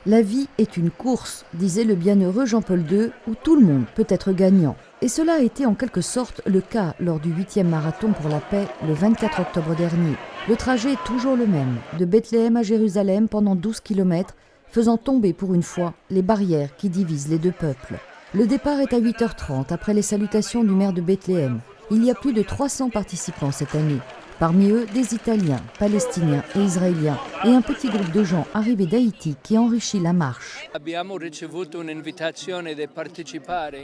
La vie est une course, disait le bienheureux Jean-Paul II, où tout le monde peut être gagnant. Et cela a été en quelque sorte le cas lors du 8e marathon pour la paix le 24 octobre dernier. Le trajet est toujours le même, de Bethléem à Jérusalem pendant 12 km, faisant tomber pour une fois les barrières qui divisent les deux peuples. Le départ est à 8h30 après les salutations du maire de Bethléem. Il y a plus de 300 participants cette année. Parmi eux, des Italiens, Palestiniens et Israéliens, et un petit groupe de gens arrivés d'Haïti qui enrichit la marche.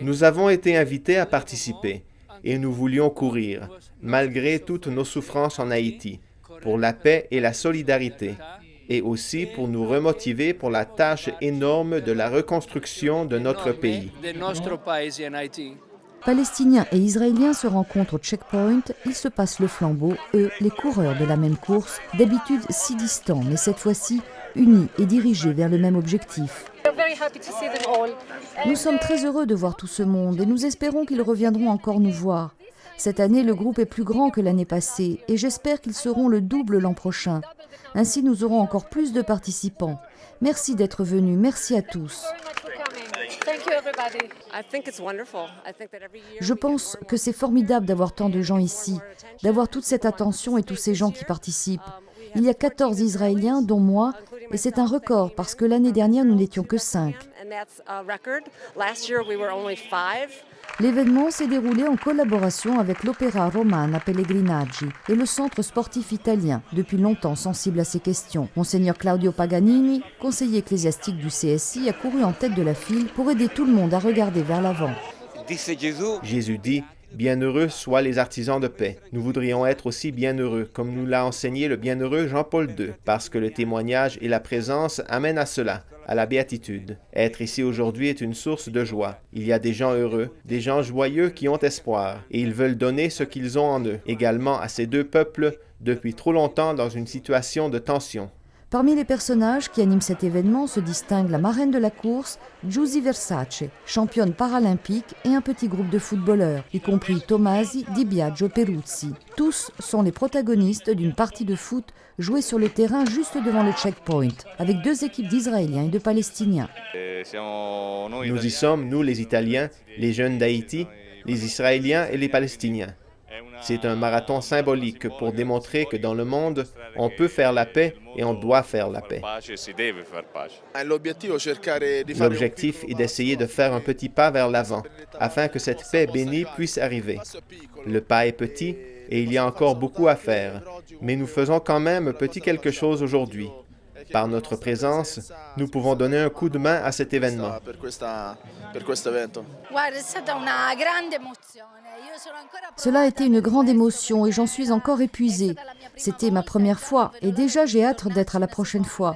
Nous avons été invités à participer et nous voulions courir, malgré toutes nos souffrances en Haïti, pour la paix et la solidarité, et aussi pour nous remotiver pour la tâche énorme de la reconstruction de notre pays. Palestiniens et Israéliens se rencontrent au checkpoint, ils se passent le flambeau, eux, les coureurs de la même course, d'habitude si distants, mais cette fois-ci unis et dirigés vers le même objectif. Nous sommes très heureux de voir tout ce monde et nous espérons qu'ils reviendront encore nous voir. Cette année, le groupe est plus grand que l'année passée et j'espère qu'ils seront le double l'an prochain. Ainsi, nous aurons encore plus de participants. Merci d'être venus, merci à tous. Je pense que c'est formidable d'avoir tant de gens ici, d'avoir toute cette attention et tous ces gens qui participent. Il y a 14 Israéliens, dont moi, et c'est un record parce que l'année dernière, nous n'étions que 5. L'événement s'est déroulé en collaboration avec l'Opéra Romana Pellegrinaggi et le Centre sportif italien, depuis longtemps sensible à ces questions. Monseigneur Claudio Paganini, conseiller ecclésiastique du CSI, a couru en tête de la file pour aider tout le monde à regarder vers l'avant. Jésus dit « Bienheureux soient les artisans de paix ». Nous voudrions être aussi bienheureux, comme nous l'a enseigné le bienheureux Jean-Paul II, parce que le témoignage et la présence amènent à cela, à la béatitude. Être ici aujourd'hui est une source de joie. Il y a des gens heureux, des gens joyeux qui ont espoir, et ils veulent donner ce qu'ils ont en eux, également à ces deux peuples, depuis trop longtemps dans une situation de tension. Parmi les personnages qui animent cet événement se distingue la marraine de la course, Giusy Versace, championne paralympique, et un petit groupe de footballeurs, y compris Tomasi Di Biagio Peruzzi. Tous sont les protagonistes d'une partie de foot jouée sur le terrain juste devant le checkpoint, avec 2 équipes d'Israéliens et de Palestiniens. Nous y sommes, nous les Italiens, les jeunes d'Haïti, les Israéliens et les Palestiniens. C'est un marathon symbolique pour démontrer que dans le monde, on peut faire la paix et on doit faire la paix. L'objectif est d'essayer de faire un petit pas vers l'avant, afin que cette paix bénie puisse arriver. Le pas est petit et il y a encore beaucoup à faire, mais nous faisons quand même un petit quelque chose aujourd'hui. Par notre présence, nous pouvons donner un coup de main à cet événement. Cela a été une grande émotion et j'en suis encore épuisée. C'était ma première fois et déjà j'ai hâte d'être à la prochaine fois.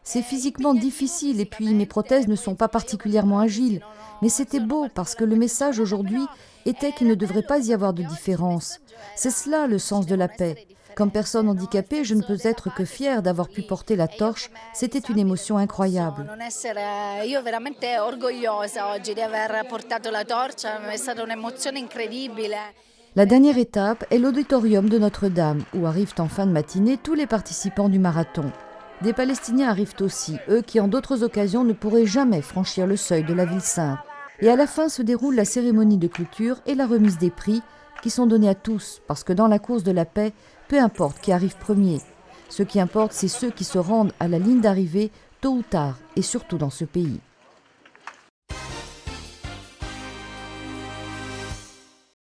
C'est physiquement difficile et puis mes prothèses ne sont pas particulièrement agiles. Mais c'était beau parce que le message aujourd'hui était qu'il ne devrait pas y avoir de différence. C'est cela le sens de la paix. Comme personne handicapée, je ne peux être que fière d'avoir pu porter la torche. C'était une émotion incroyable. La dernière étape est l'auditorium de Notre-Dame, où arrivent en fin de matinée tous les participants du marathon. Des Palestiniens arrivent aussi, eux qui en d'autres occasions ne pourraient jamais franchir le seuil de la ville sainte. Et à la fin se déroule la cérémonie de clôture et la remise des prix, qui sont donnés à tous, parce que dans la course de la paix, peu importe qui arrive premier. Ce qui importe, c'est ceux qui se rendent à la ligne d'arrivée tôt ou tard, et surtout dans ce pays.